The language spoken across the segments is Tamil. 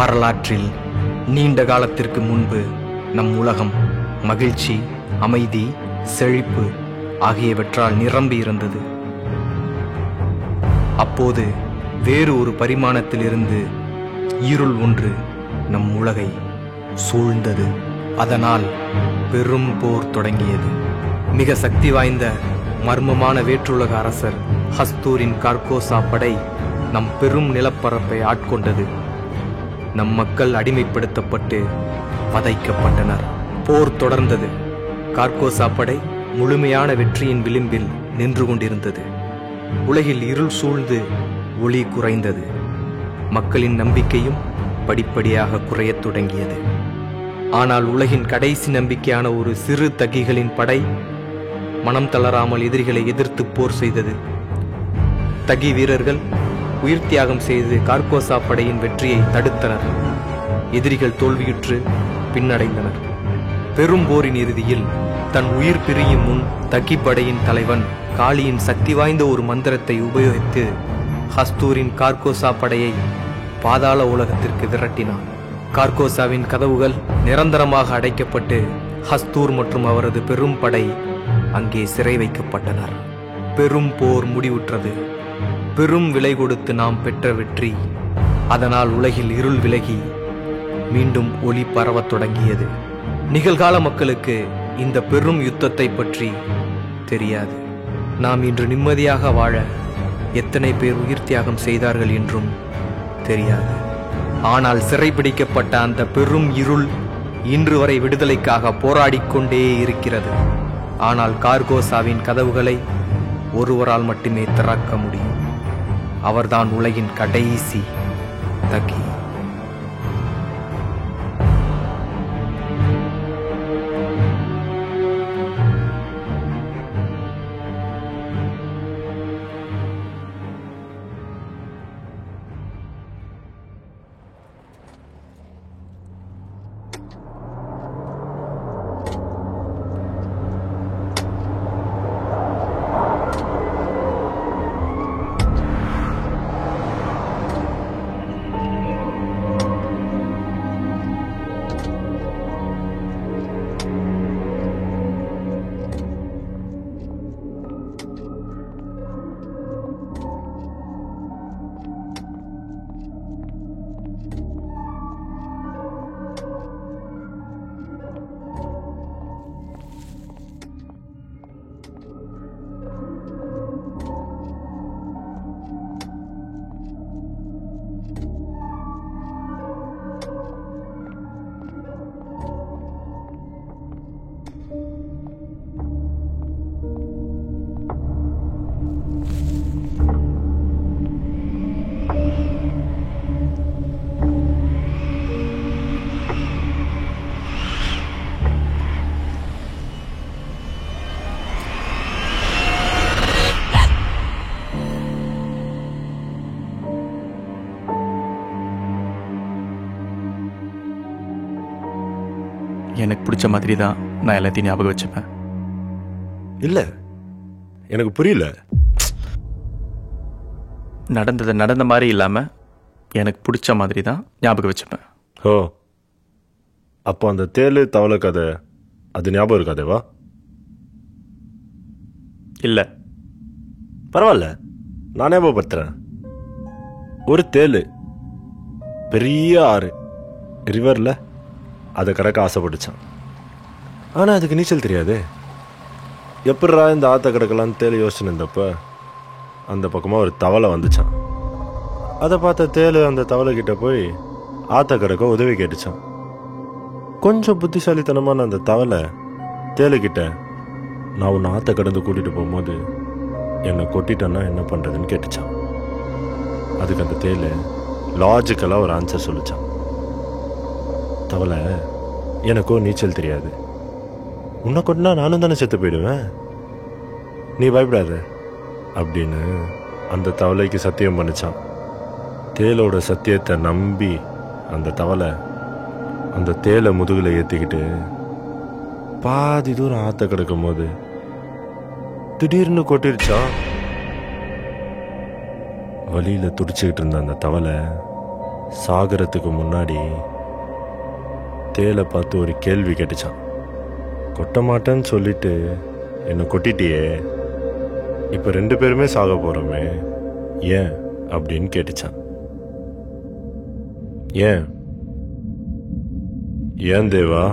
வரலாற்றில் நீண்ட காலத்திற்கு முன்பு நம் உலகம் மகிழ்ச்சி, அமைதி, செழிப்பு ஆகியவற்றால் நிரம்பி இருந்தது. அப்போது வேறு ஒரு பரிமாணத்திலிருந்து இருள் ஒன்று நம் உலகை சூழ்ந்தது. அதனால் பெரும் போர் தொடங்கியது. மிக சக்தி வாய்ந்த மர்மமான வேற்றுலக அரசர் ஹஸ்தூரின் கார்கோசா படை நம் பெரும் நிலப்பரப்பை ஆட்கொண்டது. நம் மக்கள் அடிமைப்படுத்தப்பட்டு வதைக்கப்பட்டனர். போர் தொடர்ந்தது. கார்கோசா படை முழுமையான வெற்றியின் விளிம்பில் நின்று கொண்டிருந்தது. உலகில் இருள் சூழ்ந்து ஒளி குறைந்தது. மக்களின் நம்பிக்கையும் படிப்படியாக குறையத் தொடங்கியது. ஆனால் உலகின் கடைசி நம்பிக்கையான ஒரு சிறு தகிகளின் படை மனம் தளராமல் எதிரிகளை எதிர்த்து போர் செய்தது. தகி வீரர்கள் உயிர் தியாகம் செய்து கார்கோசா படையின் வெற்றியை தடுத்தனர். எதிரிகள் தோல்வியுற்று பின்னடைந்தனர். பெரும் போரின் இறுதியில் தன் உயிர் பிரியும் முன் தகி படையின் தலைவன் காளியின் சக்தி வாய்ந்த ஒரு மந்திரத்தை உபயோகித்து ஹஸ்தூரின் கார்கோசா படையை பாதாள உலகத்திற்கு விரட்டினான். கார்கோசாவின் கதவுகள் நிரந்தரமாக அடைக்கப்பட்டு ஹஸ்தூர் மற்றும் அவரது பெரும் படை அங்கே சிறை வைக்கப்பட்டனர். பெரும் போர் முடிவுற்றது. பெரும் விலை கொடுத்து நாம் பெற்ற வெற்றி. அதனால் உலகில் இருள் விலகி மீண்டும் ஒளி பரவத் தொடங்கியது. நிகழ்கால மக்களுக்கு இந்த பெரும் யுத்தத்தை பற்றி தெரியாது. நாம் இன்று நிம்மதியாக வாழ எத்தனை பேர் உயிர் தியாகம் செய்தார்கள் என்றும் தெரியாது. ஆனால் சிறைபிடிக்கப்பட்ட அந்த பெரும் இருள் இன்று வரை விடுதலைக்காக போராடிக்கொண்டே இருக்கிறது. ஆனால் கார்கோசாவின் கதவுகளை ஒருவரால் மட்டுமே திறக்க முடியும். அவர்தான் உலகின் கடைசி தகி. எனக்கு பிடிச்ச மாதிரி தான் நான் எல்லாத்தையும் ஞாபகம் வச்சுப்பேன். இல்ல, எனக்கு புரியல. நடந்தது நடந்த மாதிரி இல்லாமல் எனக்கு பிடிச்ச மாதிரி தான் ஞாபகம் வச்சுப்பேன். ஓ, அப்போ அந்த தேலு தவளை கதை அது ஞாபகம் இருக்காதேவா? இல்லை. பரவாயில்ல, நான் ஞாபகப்படுத்துறேன். ஒரு தேலு பெரிய ஆறு ரிவர்ல அதை கடக்க ஆசைப்பட்டுச்சான். ஆனால் அதுக்கு நீச்சல் தெரியாது. எப்படா இந்த ஆற்ற கடக்கலான்னு தேலு யோசனை இருந்தப்ப அந்த பக்கமாக ஒரு தவளை வந்துச்சான். அதை பார்த்த தேலு அந்த தவளை கிட்ட போய் ஆற்ற கடக்க உதவி கேட்டுச்சான். கொஞ்சம் புத்திசாலித்தனமான அந்த தவளை தேலுக்கிட்ட, நான் உன்னை ஆற்ற கடந்து கூட்டிகிட்டு போகும்போது என்னை கொட்டிட்டேன்னா என்ன பண்ணுறதுன்னு கேட்டுச்சான். அதுக்கு அந்த தேலு லாஜிக்கலாக ஒரு ஆன்சர் சொல்லிச்சான். தவளை, எனக்கோ நீச்சல் தெரியாது, உன்னை கொட்டினா நானும் தானே செத்து போயிடுவேன், நீ பயப்படாத அப்படின்னு அந்த தவளைக்கு சத்தியம் பண்ணிச்சான். தேலோட சத்தியத்தை நம்பி அந்த தவளை அந்த தேலை முதுகில் ஏற்றிக்கிட்டு பாதி தூரம் ஆற்ற கிடக்கும் போது திடீர்னு கொட்டிருச்சான். வழியில் துடிச்சுக்கிட்டு இருந்த அந்த தவளை சாகிறதுக்கு முன்னாடி தேலை பார்த்து ஒரு கேள்வி கேட்டுச்சான். கொட்ட மாட்டேன்னு சொல்லிட்டு என்னை கொட்டிட்டியே, இப்போ 2 பேருமே சாக போகிறோமே, ஏன் அப்படின்னு கேட்டுச்சான். ஏன் ஏன் தேவா?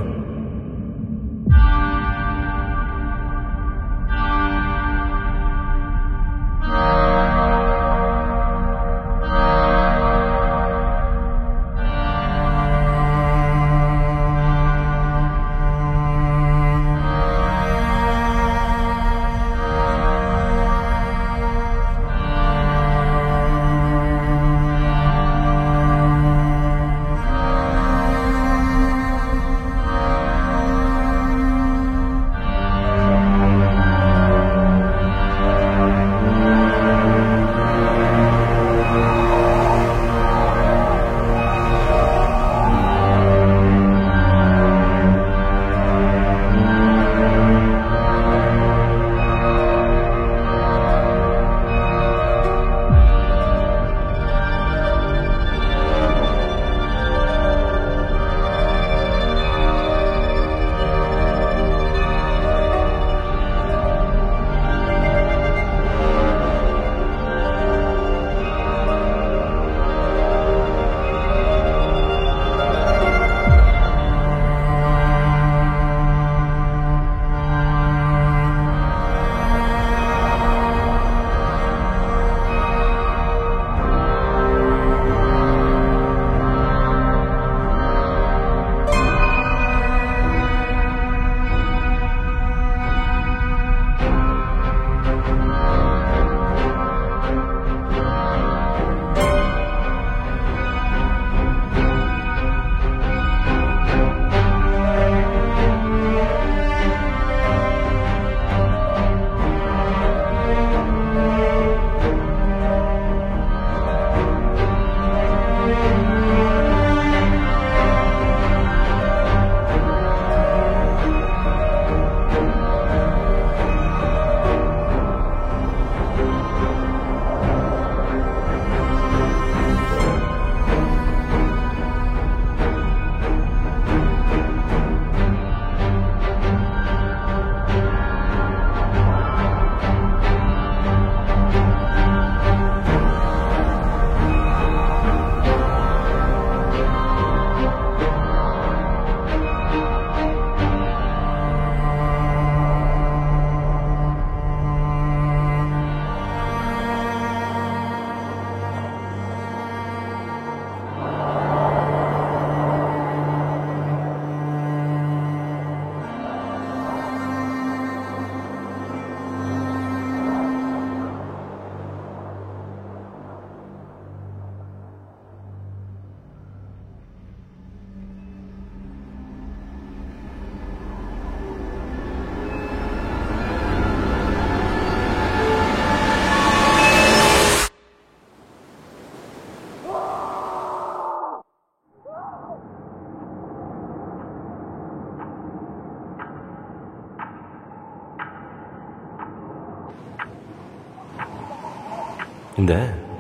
இந்த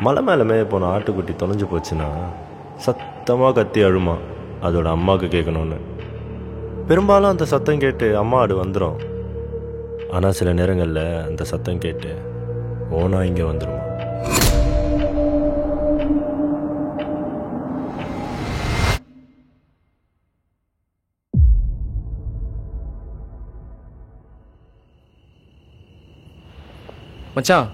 மலை மேலே மேய போன ஆட்டுக்குட்டி தொலைஞ்சு போச்சுன்னா சத்தமாக கத்தி அழுமா அதோட அம்மாவுக்கு கேட்கணுன்னு. பெரும்பாலும் அந்த சத்தம் கேட்டு அம்மா ஆடு வந்துடும். ஆனால் சில நேரங்களில் அந்த சத்தம் கேட்டு ஓனா இங்கே வந்துடுமா. மச்சான்,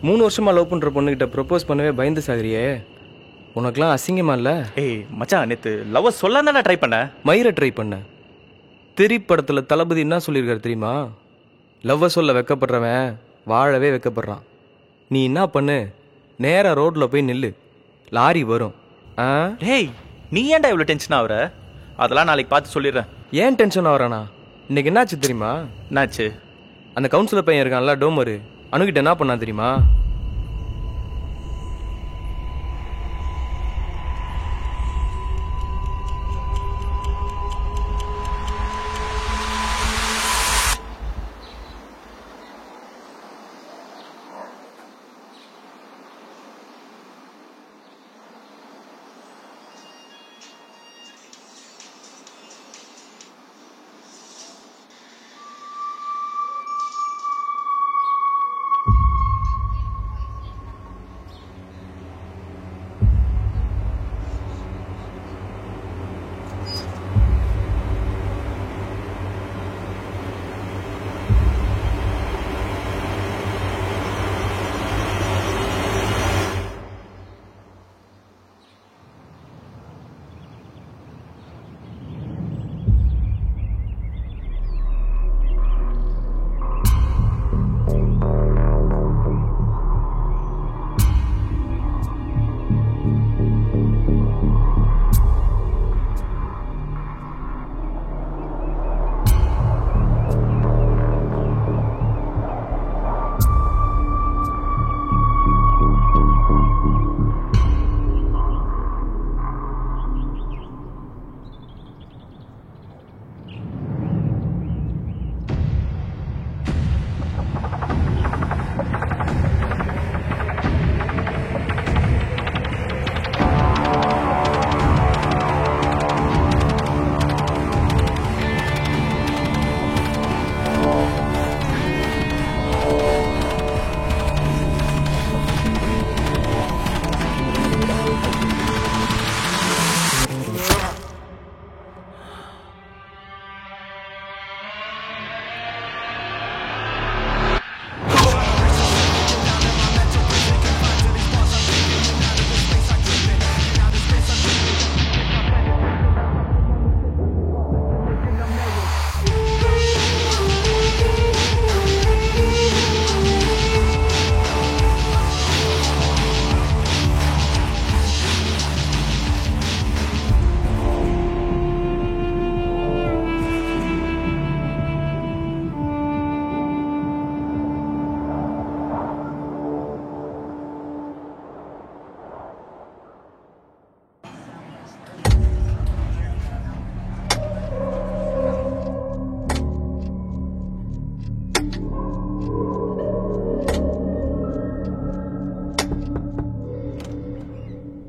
3 வருஷமா லவ் பண்ணுற பொண்ணுகிட்ட ப்ரப்போஸ் பண்ணவே பயந்து சாகுறியே, உனக்கெல்லாம் அசிங்கமா இல்லை? ஏய் மச்சான், நேற்று லவ்வை சொல்லாதானே ட்ரை பண்ண. மயிரை ட்ரை பண்ண. திரிப்படத்தில் தளபதி என்ன சொல்லியிருக்காரு தெரியுமா? லவ்வை சொல்ல வெக்கப்படுறவன் வாழவே வெக்கப்படுறான். நீ என்ன பண்ணு, நேராக ரோட்டில் போய் நில்லு, லாரி வரும். டேய், நீ ஏன்டா இவ்வளோ டென்ஷன் ஆகுற? அதெல்லாம் நாளைக்கு பார்த்து சொல்லிடுறேன். ஏன் டென்ஷன் ஆகுறானா? இன்னைக்கு என்னாச்சு தெரியுமா? என்னாச்சு? அந்த கவுன்சிலர் பையன் இருக்கான்ல, டோமரு, அணுகிட்ட என்ன பண்ணா தெரியுமா?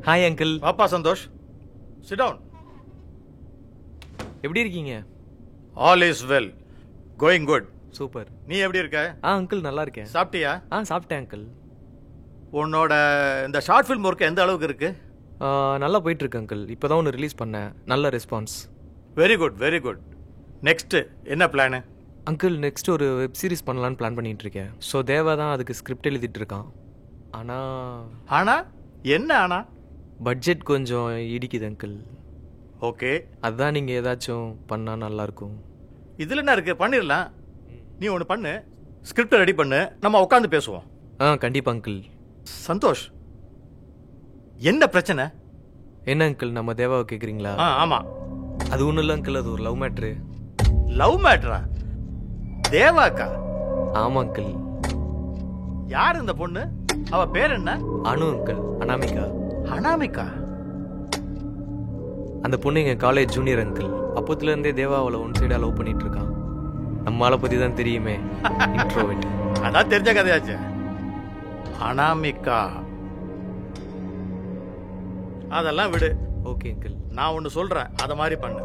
Hi uncle. பாப்பா சந்தோஷ், சிட் டவுன். எப்படி இருக்கீங்க? All is well, going good. Super. நீ எப்படி இருக்க? அங்கிள் நல்லா இருக்கேன். சாப்பிட்டியா? சாப்பிட்டேன் அங்கிள். உன்னோட இந்த ஷார்ட் ஃபிலிம் ஒர்க் எந்த அளவுக்கு இருக்கு? நல்லா போயிட்டு இருக்கு அங்கிள். இப்போதான் ஒன்று ரிலீஸ் பண்ணேன், நல்ல response. Very good very good. Next என்ன பிளானு? அங்கிள் நெக்ஸ்ட் ஒரு வெப் சீரிஸ் பண்ணலான்னு பிளான் பண்ணிட்டு இருக்கேன். ஸோ தேவா தான் அதுக்கு ஸ்கிரிப்ட் எழுதிட்டு இருக்கான். ஆனா என்ன ஆனா? பட்ஜெட் கொஞ்சம் இடிக்குது அங்கிள். ஓகே, அதுதான் நீங்கள் ஏதாச்சும் பண்ணால் நல்லாயிருக்கும். இதில் என்ன இருக்கு, பண்ணிடலாம். நீ ஒன்று பண்ணு, ஸ்கிரிப்டை ரெடி பண்ணு, நம்ம உட்காந்து பேசுவோம். கண்டிப்பாக அங்கிள். சந்தோஷ், என்ன பிரச்சனை? என்ன அங்கிள், நம்ம தேவாவை கேட்குறீங்களா? ஆமா. அது ஒன்றும் இல்லை அங்கிள், அது ஒரு லவ் மேட்ரு. லவ் மேட்டரா? தேவாக்கா? ஆமாம் அங்கிள். யார் இந்த பொண்ணு? அவ பேர் என்ன? அனு அங்கிள், அனாமிகா. அனாமிகா? அந்த பொண்ணு எங்கள் காலேஜ் ஜூனியர் அங்கிள். அப்போத்துலேருந்தே தேவா அவளை ஒன் சைடாக லவ் பண்ணிட்டு இருக்கான். நம்மளை பற்றி தான் தெரியுமே, இன்ட்ரோவெட். அதான் தெரிஞ்ச கதையாச்சு. அனாமிகா, அதெல்லாம் விடு. Okay uncle. நான் ஒன்று சொல்றேன், அத மாதிரி பண்ணு.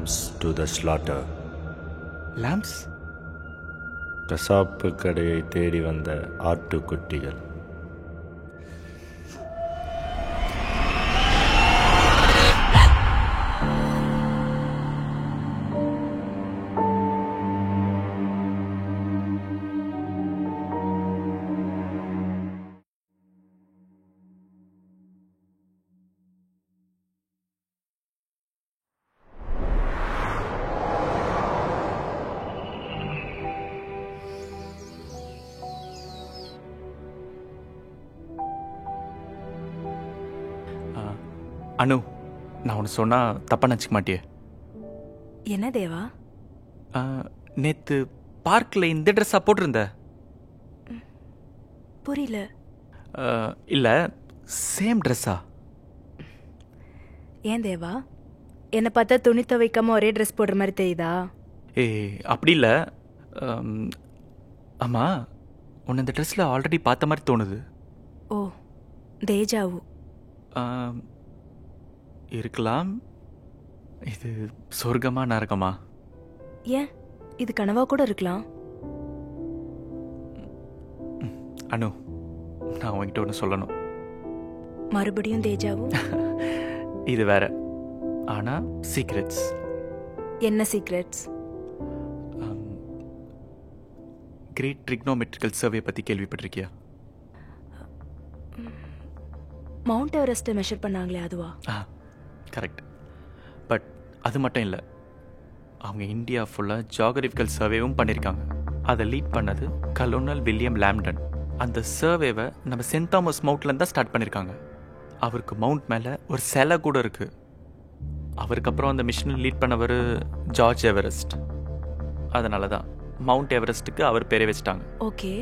lambs to the slaughter. Lambs? கசாப்பு கடையை தேடி வந்த ஆட்டுக்குட்டிகள். அனு, நான் ஒன்று சொன்னால் தப்பாக நினச்சிக்க மாட்டியே? என்ன தேவா? நேற்று பார்க்கில் இந்த ட்ரெஸ்ஸாக போட்டிருந்த? புரியல. இல்லை, சேம் ட்ரெஸ்ஸா? ஏன் தேவா, என்னை பார்த்தா துணி துவைக்காம ஒரே ட்ரெஸ் போடுற மாதிரி தெரியுதா? அப்படி இல்லை. ஆமாம், உன்னை இந்த ட்ரெஸ்ஸில் ஆல்ரெடி பார்த்த மாதிரி தோணுது. ஓ, தேஜாவு இருக்கலாம். இது சொர்க்கமா நரகமா? ஏன், இது கனவா கூட இருக்கலாம். அனு, நான் உன்கிட்ட ஒன்று சொல்லணும். மறுபடியும் தேஜாவு? இது வேற, ஆனா சீக்ரெட்ஸ். என்ன சீக்ரெட்ஸ்? கிரேட் ட்ரிக்னோமெட்ரிக்கல் சர்வே பற்றி கேள்விப்பட்டிருக்கியா? மவுண்ட் எவரெஸ்ட்டை மெஷர் பண்ணாங்களே அதுவா? கரெக்ட். பட் அது மட்டும் இல்லை, அவங்க இந்தியா ஃபுல்லாக ஜியாகிரபிக்கல் சர்வேவும் பண்ணியிருக்காங்க. அதை லீட் பண்ணது கலோனல் வில்லியம் லாம்டன். அந்த சர்வேவை நம்ம சென்ட் தாமஸ் மவுண்ட்லேருந்து தான் ஸ்டார்ட் பண்ணியிருக்காங்க. அவருக்கு மவுண்ட் மேலே ஒரு சிலை கூட இருக்குது. அவருக்கு அப்புறம் அந்த மிஷனை லீட் பண்ணவர் ஜார்ஜ் எவரெஸ்ட். அதனால தான் மவுண்ட் எவரெஸ்ட்டுக்கு அவர் பேரை வச்சுட்டாங்க. ஓகே.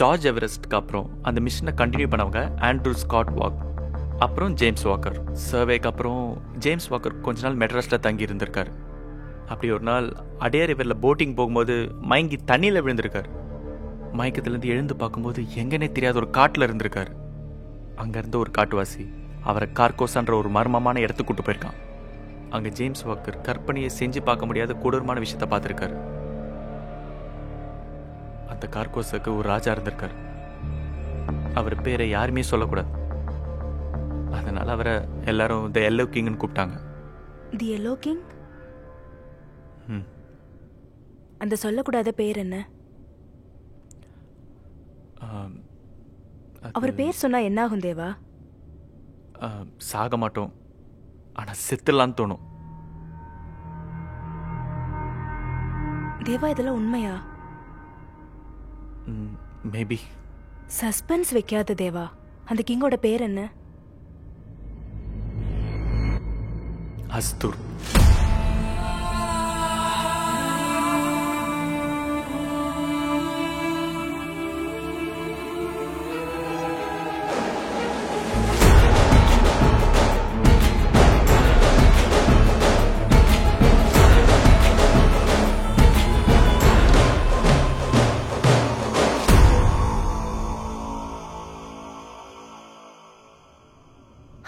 ஜார்ஜ் எவரெஸ்ட்டுக்கு அப்புறம் அந்த மிஷனை கண்டினியூ பண்ணவங்க ஆண்ட்ரூ ஸ்காட் வாக், அப்புறம் ஜேம்ஸ் வாக்கர். சர்வேக்கு அப்புறம் ஜேம்ஸ் வாக்கர் கொஞ்ச நாள் மெட்ராஸில் தங்கி இருந்திருக்காரு. அப்படி ஒரு நாள் அடையார் ரிவரில் போட்டிங் போகும்போது மயங்கி தண்ணியில் விழுந்திருக்காரு. மயக்கத்துலேருந்து எழுந்து பார்க்கும்போது எங்கன்னே தெரியாத ஒரு காட்டில் இருந்திருக்காரு. அங்கேருந்து ஒரு காட்டுவாசி அவரை கார்கோசான்ற ஒரு மர்மமான இடத்துக்கு கூட்டு போயிருக்கான். அங்கே ஜேம்ஸ் வாக்கர் கற்பனையை செஞ்சு பார்க்க முடியாத கொடூரமான விஷயத்தை பார்த்துருக்காரு. அந்த கார்கோஸுக்கு ஒரு ராஜா இருந்திருக்காரு. அவர் பேரை யாருமே சொல்லக்கூடாது. அதனால அவரை எல்லாரும் தி எல்லோ கிங்னு கூப்பிட்டாங்க. தி எல்லோ கிங்? அந்த சொல்லக்கூடாத பேர் என்ன? அவர் பேர் சொன்னா என்ன ஆகும் தேவா? சாக மாட்டோம், ஆனா செத்துலான்னு தோணும். தேவா, இதெல்லாம் உண்மையா? மேபி. சஸ்பென்ஸ் வைக்காத தேவா. அந்த கிங்கோட பேர் என்ன? Hastur.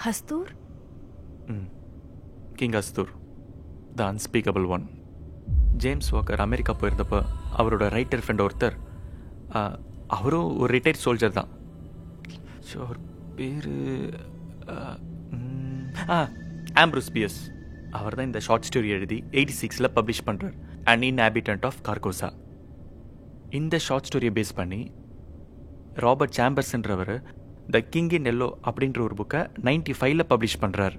Hastur? King Hastur, the unspeakable one. James Walker America போயிருந்தப்போ அவரோட ரைட்டர் ஃப்ரெண்ட் ஒருத்தர், அவரும் ஒரு ரிட்டையர்ட் சோல்ஜர் தான். ஸோ அவர் பேர் ஆம்ப்ரூஸ் பியர்ஸ். அவர் தான் இந்த ஷார்ட் ஸ்டோரி எழுதி 86 பப்ளிஷ் பண்ணுறார், அன் இன்ஹாபிட்டன்ட் ஆஃப் கார்கோசா. இந்த ஷார்ட் ஸ்டோரியை பேஸ் பண்ணி ராபர்ட் சாம்பர்ஸ்ன்றவர் த கிங் இன் எல்லோ அப்படின்ற ஒரு புக்கை 95 பப்ளிஷ் பண்ணுறார்.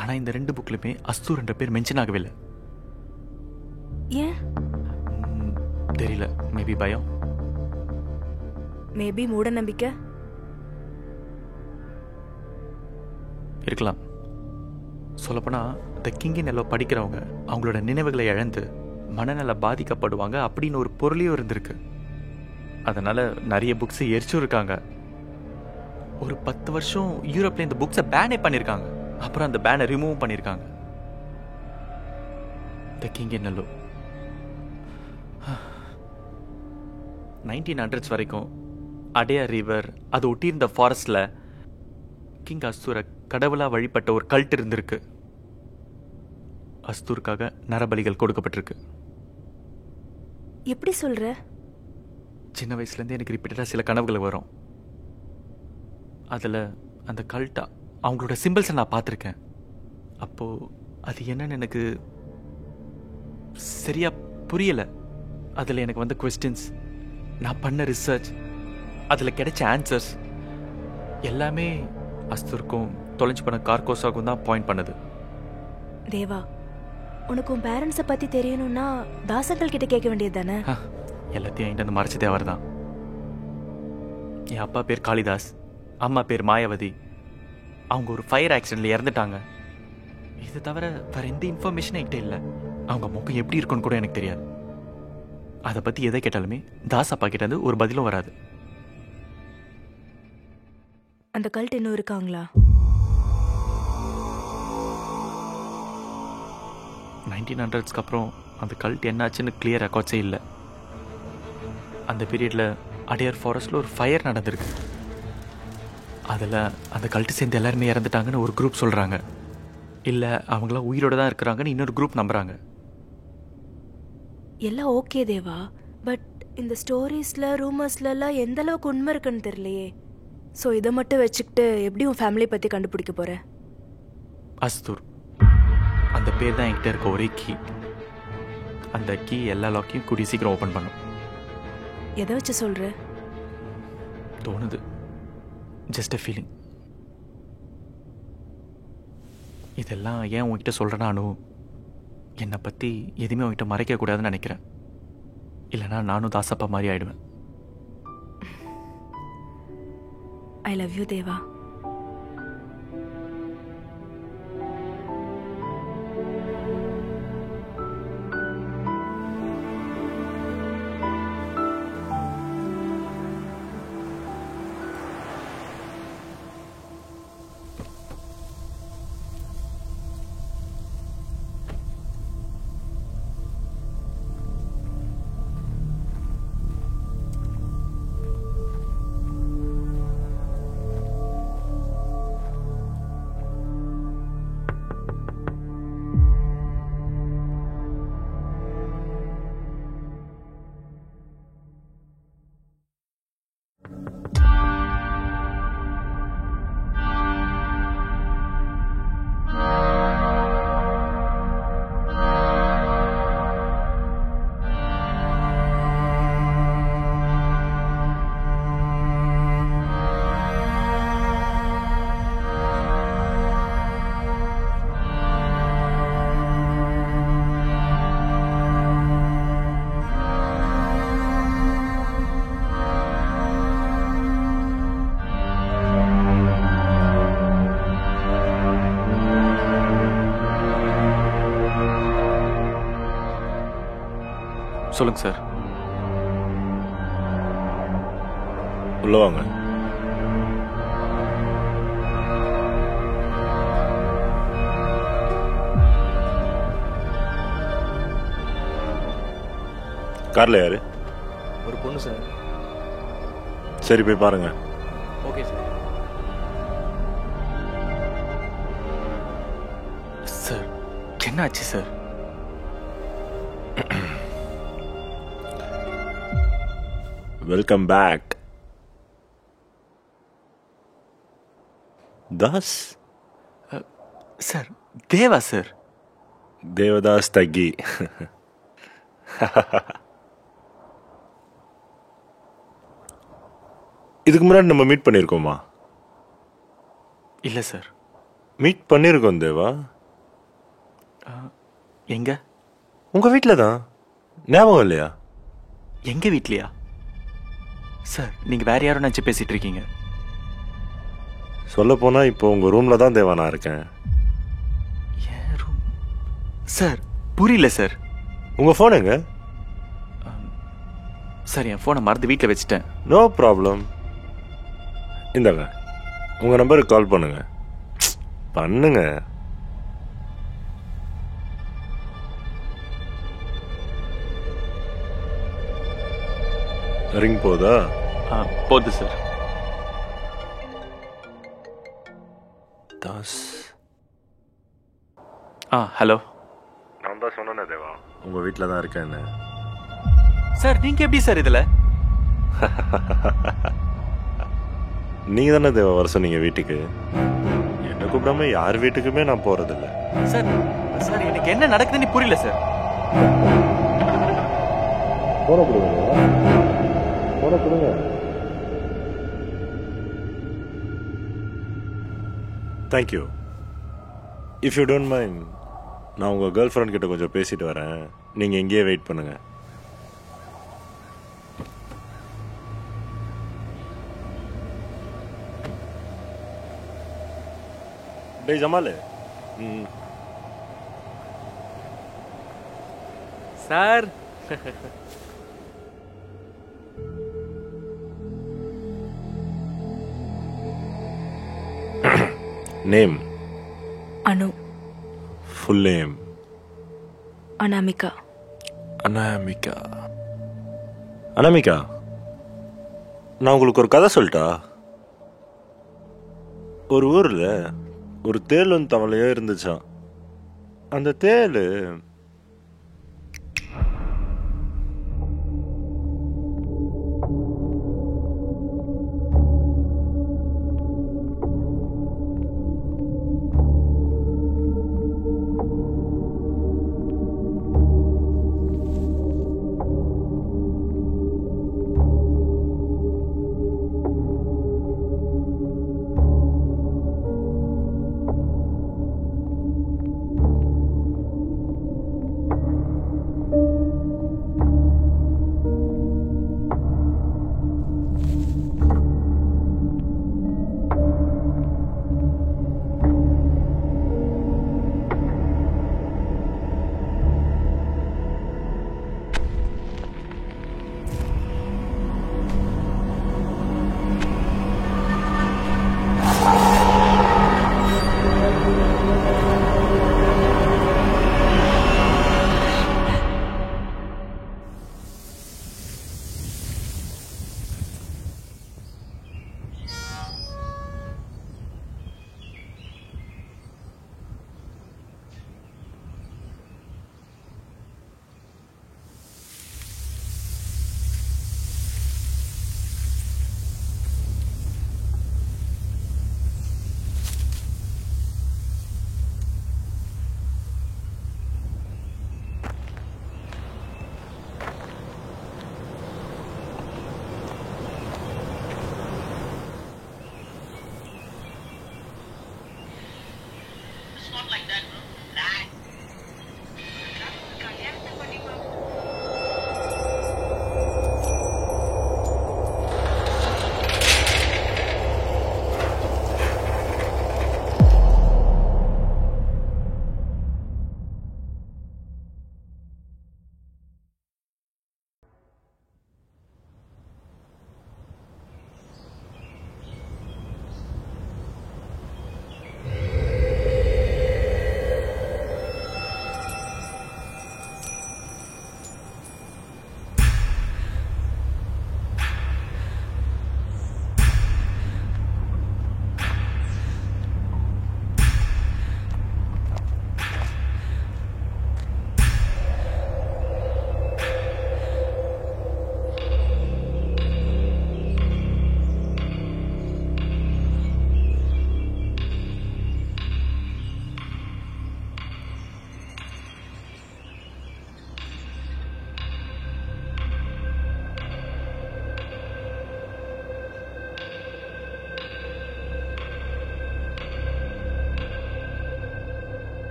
ஆனால் இந்த 2 புக்லையுமே அஸ்தூர் என்ற பேர் மென்ஷன் ஆகவே இல்லை. ஏன் தெரியல. மேபி பயம், மேபி மூட நம்பிக்கை இருக்கலாம். சொல்லப்போனால் த கிங் இன் எல்லோ படிக்கிறவங்க அவங்களோட நினைவுகளை இழந்து மனநல பாதிக்கப்படுவாங்க அப்படின்னு ஒரு பொருளையும் இருந்திருக்கு. அதனால் நிறைய புக்ஸை எரிச்சும் இருக்காங்க. ஒரு 10 வருஷம் யூரோப்பில் இந்த புக்ஸை பேனே பண்ணியிருக்காங்க. அப்புறம் அந்த பேனை ரிமூவ் பண்ணியிருக்காங்க. த கிங் இன் எல்லோ 1900s வரைக்கும் அடையார் ரிவர் அது ஒட்டியிருந்த ஃபாரஸ்டில் கிங் அஸ்தூரை கடவுளாக வழிபட்ட ஒரு கல்ட் இருந்திருக்கு. அஸ்தூருக்காக நரபலிகள் கொடுக்கப்பட்டிருக்கு. எப்படி சொல்ற? சின்ன வயசுலேருந்து எனக்கு ரிப்பீட்டடாக சில கனவுகள் வரும். அதில் அந்த கல்ட்டா அவங்களோட சிம்பிள்ஸை நான் பார்த்துருக்கேன். அப்போது அது என்னன்னு எனக்கு சரியாக புரியலை. அதில் எனக்கு வந்த கொஸ்டின்ஸ், நான் பண்ண ரிசர்ச், அதில் கிடைச்ச ஆன்சர்ஸ் எல்லாமே அஸ்தூருக்கும் தொலைஞ்சு போன கார்கோஸாகும் தான் பாயிண்ட் பண்ணுது. தேவா, உனக்கு உன் பேரண்ட்ஸை பற்றி தெரியணும்னா தாசங்கள் கிட்ட கேட்க வேண்டியது தானே? எல்லாத்தையும் என்கிட்ட வந்து மறைச்சதே அவர் தான். என் அப்பா பேர் காளிதாஸ், அம்மா பேர் மாயாவதி. அவங்க ஒரு ஃபயர் ஆக்சிடென்ட்ல இறந்துட்டாங்க. இது தவிர வேற எந்த இன்ஃபர்மேஷனும் என்கிட்ட இல்லை. அவங்க முகம் எப்படி இருக்குன்னு கூட எனக்கு தெரியாது. அதை பற்றி எதை கேட்டாலுமே தாஸ் அப்பா கிட்ட இருந்து ஒரு பதிலும் வராது. அந்த கல்ட் இன்னும் இருக்காங்களா? 1900s அப்புறம் அந்த கல்ட் என்னாச்சுன்னு கிளியர் ரெக்கார்ட்ஸே இல்லை. அந்த பீரியடில் அடையார் ஃபாரஸ்ட்டில் ஒரு ஃபயர் நடந்திருக்கு. அதில் அந்த கல்ட்டு சேர்ந்து எல்லாருமே இறந்துட்டாங்கன்னு ஒரு குரூப் சொல்கிறாங்க. இல்லை அவங்களாம் உயிரோடு தான் இருக்கிறாங்கன்னு இன்னொரு குரூப் நம்புகிறாங்க. எல்லாம் ஓகே தேவா, பட் இந்த ஸ்டோரிஸில் ரூமர்ஸ்லலாம் எந்த அளவுக்கு உண்மை இருக்குன்னு தெரியலையே. ஸோ இதை மட்டும் வச்சுக்கிட்டு எப்படி உன் ஃபேமிலி பற்றி கண்டுபிடிக்க போகிற? அஸ்தூர் அந்த பேர் தான் என்கிட்ட இருக்க ஒரே கீ. அந்த கீ எல்லா லாக்கையும் கூடிய சீக்கிரம் ஓப்பன் பண்ணும். எதை வச்சு சொல்கிற? தோணுது, ஜஸ்ட் அ ஃபீலிங். இதெல்லாம் ஏன் உங்ககிட்ட சொல்கிறேனானு, என்னை பற்றி எதுவுமே உங்ககிட்ட மறைக்கக்கூடாதுன்னு நினைக்கிறேன். இல்லைனா நானும் தாசப்பா மாதிரி ஆயிடுவேன். ஐ லவ் யூ தேவா. சொல்லுங்க சார். உள்ள வாங்க. கார்ல யாரு? ஒரு பொண்ணு சார். சரி போய் பாருங்க. Okay sir. சார் என்ன ஆச்சு sir? Welcome back. Das? Sir Deva sir. Devdas தக்கி. இதுக்கு முன்னாடி நம்ம மீட் பண்ணியிருக்கோமா? இல்லை சார். மீட் பண்ணியிருக்கோம் தேவா. எங்க? உங்கள் வீட்டில் தான். ஞாபகம் இல்லையா? எங்கள் வீட்லையா? சார் நீங்கள் வேறு யாரும் நினச்சி பேசிகிட்டு இருக்கீங்க. சொல்லப்போனால் இப்போ உங்கள் ரூமில் தான் தேவா நான் இருக்கேன். ஏன் ரூம்? சார் புரியல சார். உங்கள் ஃபோன் எங்க? சார் என் ஃபோனை மறந்து வீட்டில் வச்சுட்டேன். No problem. இந்தாங்க, உங்கள் நம்பருக்கு கால் பண்ணுங்க. பண்ணுங்க. ரிங் போதா? போகுது சார். ஹலோ நான் தான் சொன்னேனே தேவா, உங்கள் வீட்டில் தான் இருக்கேன்னு. சார் நீங்கள் எப்படி சார் இதில்? நீங்கள் தானே தேவா வர சொன்னீங்க வீட்டுக்கு. என்னை கூப்பிடாம யார் வீட்டுக்குமே நான் போகிறதில்ல. சார் சார் எனக்கு என்ன நடக்குதுன்னு புரியல சார். போன கொடுங்க, போன கொடுங்க. Thank you. If you don't mind, நான் உங்கள் கேர்ள் ஃப்ரெண்ட் கிட்ட கொஞ்சம் பேசிட்டு வரேன். நீங்கள் எங்கேயே வெயிட் பண்ணுங்க. டேய் Jamal. Sir name? Anu. Full name? Anamika. Anamika. Anamika, நான் உங்களுக்கு ஒரு கதை சொல்லட்டா? ஒரு ஊரில் ஒரு தேலும் தவளையோ இருந்துச்சான். அந்த தேல்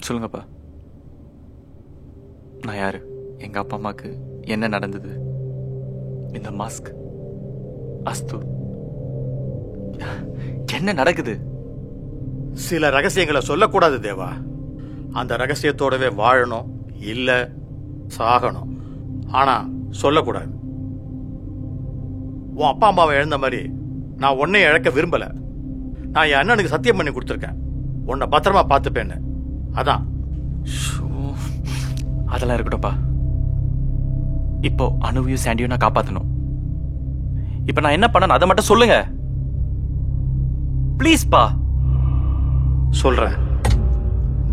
சொல்லுங்கப்பா. நான் யாரு? எங்க அப்பா அம்மாக்கு என்ன நடந்தது? இந்த மாஸ்க், அஸ்து, என்ன நடக்குது? சில ரகசியங்களை சொல்லக்கூடாது தேவா. அந்த ரகசியத்தோடவே வாழணும், இல்ல சாகணும். ஆனா சொல்லக்கூடாது. உன் அப்பா அம்மாவை இழந்த மாதிரி நான் உன்னை இழக்க விரும்பல. நான் என் அண்ணனுக்கு சத்தியம் பண்ணி கொடுத்துருக்கேன், உன்னை பத்திரமா பார்த்துப்பேன்னு. அதான். அதெல்லாம் இருக்கட்டும்ப்பா. இப்போ அனுவையும் சாண்டியும் நான் காப்பாற்றணும். இப்போ நான் என்ன பண்ணணும் அதை மட்டும் சொல்லுங்க ப்ளீஸ்ப்பா. சொல்றேன்.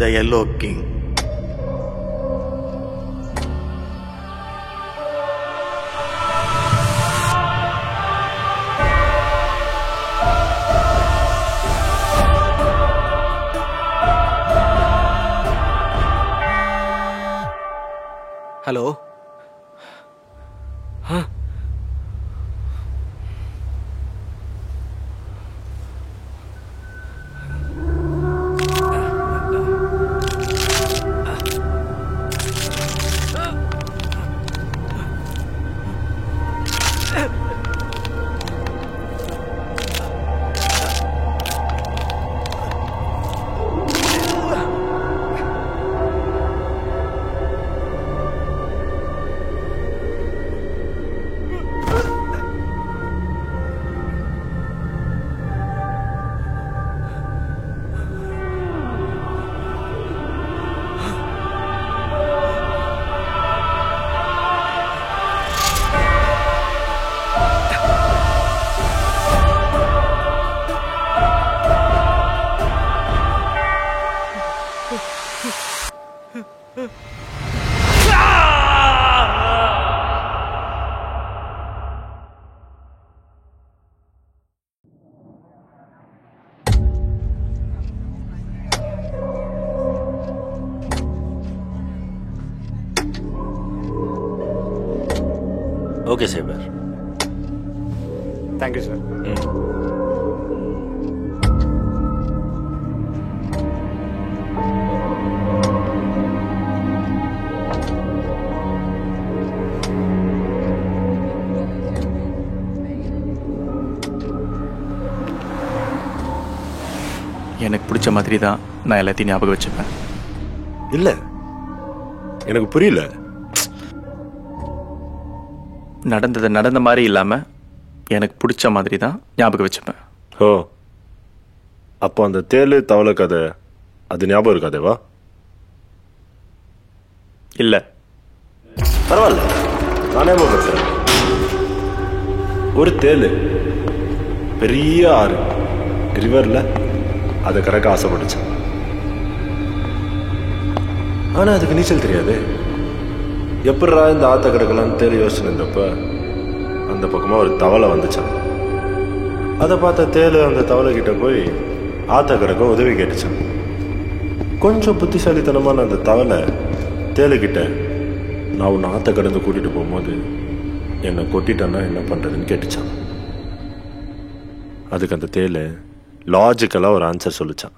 The yellow king. Hello. Okay சேவர். Thank you sir. எனக்கு பிடிச்ச மாதிரி தான் நான் எல்லாத்தையும் ஞாபகம் வச்சுப்பேன். இல்லை, எனக்கு புரியல. நடந்தது நடந்த மாதிரி இல்லாமல் எனக்கு பிடிச்ச மாதிரி தான் ஞாபகம் வச்சுப்பேன். ஓ, அப்போ அந்த தேலு தவளை கதை அது ஞாபகம் இருக்காதேவா? இல்லை. பரவாயில்ல, நான் ஞாபகம் வச்சுறேன். ஒரு தேலு பெரிய ஆறு ரிவரில் அதை கறக்க ஆசைப்பட்டுச்சான். ஆனால் அதுக்கு நீச்சல் தெரியாது. எப்படா இந்த ஆற்ற கிடக்கலான்னு தேடி யோசிச்சுருந்தப்ப அந்த பக்கமாக ஒரு தவளை வந்துச்சான். அதை பார்த்த தேலு அந்த தவளை கிட்ட போய் ஆற்ற கிடக்க உதவி கேட்டுச்சான். கொஞ்சம் புத்திசாலித்தனமான அந்த தவளை தேலுக்கிட்ட, நான் உன்னை ஆற்ற கடந்து கூட்டிகிட்டு போகும்போது என்னை கொட்டிட்டேன்னா என்ன பண்ணுறதுன்னு கேட்டுச்சான். அதுக்கு அந்த தேலு லாஜிக்கலாக ஒரு ஆன்சர் சொல்லிச்சான்.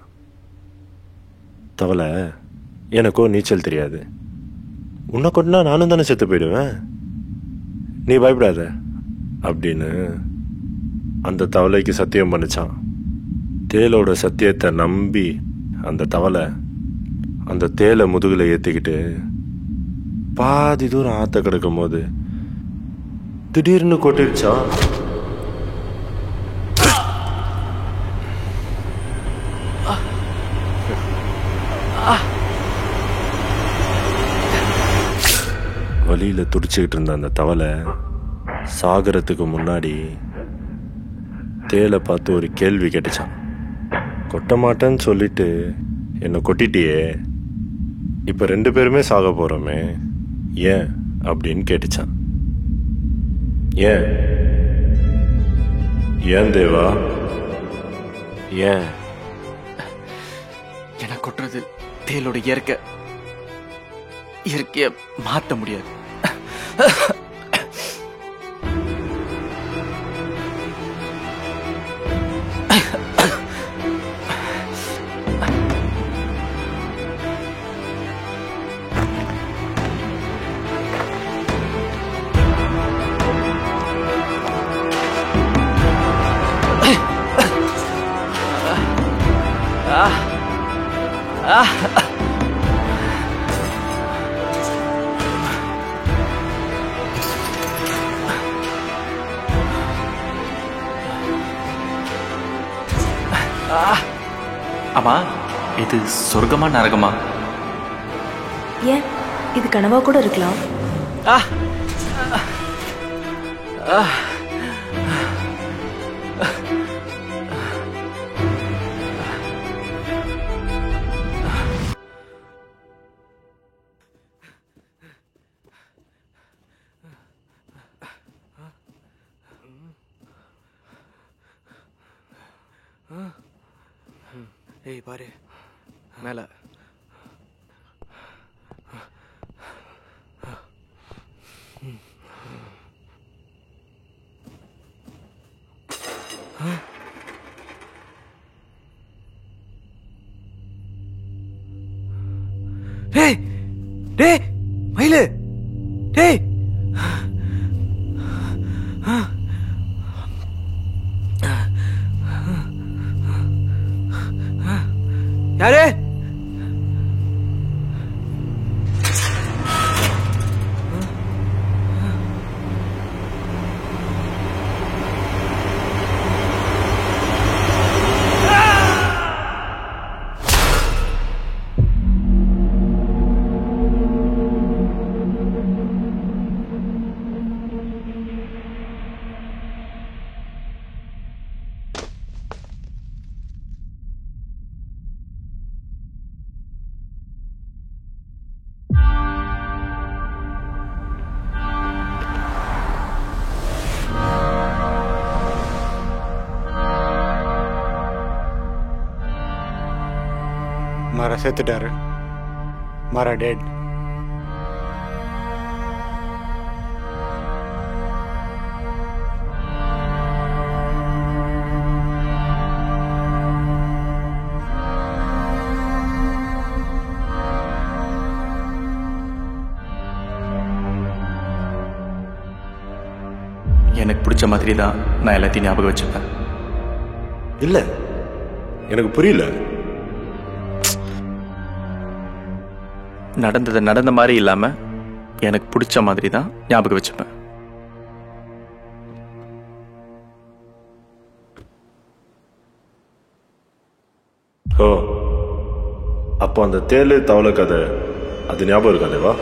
தவளை, எனக்கோ நீச்சல் தெரியாது, உன்னை கொட்டினா நானும் தானே செத்து போயிடுவேன், நீ பயப்படாத அப்படின்னு அந்த தவளைக்கு சத்தியம் பண்ணிச்சான். தேலோட சத்தியத்தை நம்பி அந்த தவளை அந்த தேலை முதுகில் ஏற்றிக்கிட்டு பாதி தூரம் ஆற்ற கிடக்கும் போது திடீர்னு கொட்டிருச்சான். வழியில் துடிச்சுக்கிட்டு இருந்த அந்த தவளை சாகரத்துக்கு முன்னாடி தேலை பார்த்து ஒரு கேள்வி கேட்டுச்சான். கொட்ட மாட்டேன்னு சொல்லிட்டு என்னை கொட்டிட்டியே, இப்போ 2 பேருமே சாக போகிறோமே, ஏன் அப்படின்னு கேட்டுச்சான். ஏன் ஏன் தேவா, ஏன்? எனக்கு கொட்டுறது தேலோட இயற்கையை மாற்ற முடியாது. அம்மா, இது சொர்க்கமா நரகமா? ஏன் இது கனவா கூட இருக்கலாம். ஏய் பாரு மேல. டேய் டேய் மயிலு டேய். யாரு? மாரா செத்துட்டாரு. மாரா டெட். எனக்கு பிடிச்ச மாதிரி தான் நான் எல்லாத்தையும் ஞாபகம் வச்சுப்பேன். இல்ல, எனக்கு புரியல. நடந்தது நடந்த மாதிரி இல்லாம எனக்கு பிடிச்ச மாதிரி தான் ஞாபகம் வச்சுப்பேன். ஓ, அப்போ அந்த தேலு தவளை கதை அது ஞாபகம் இருக்காதேவா?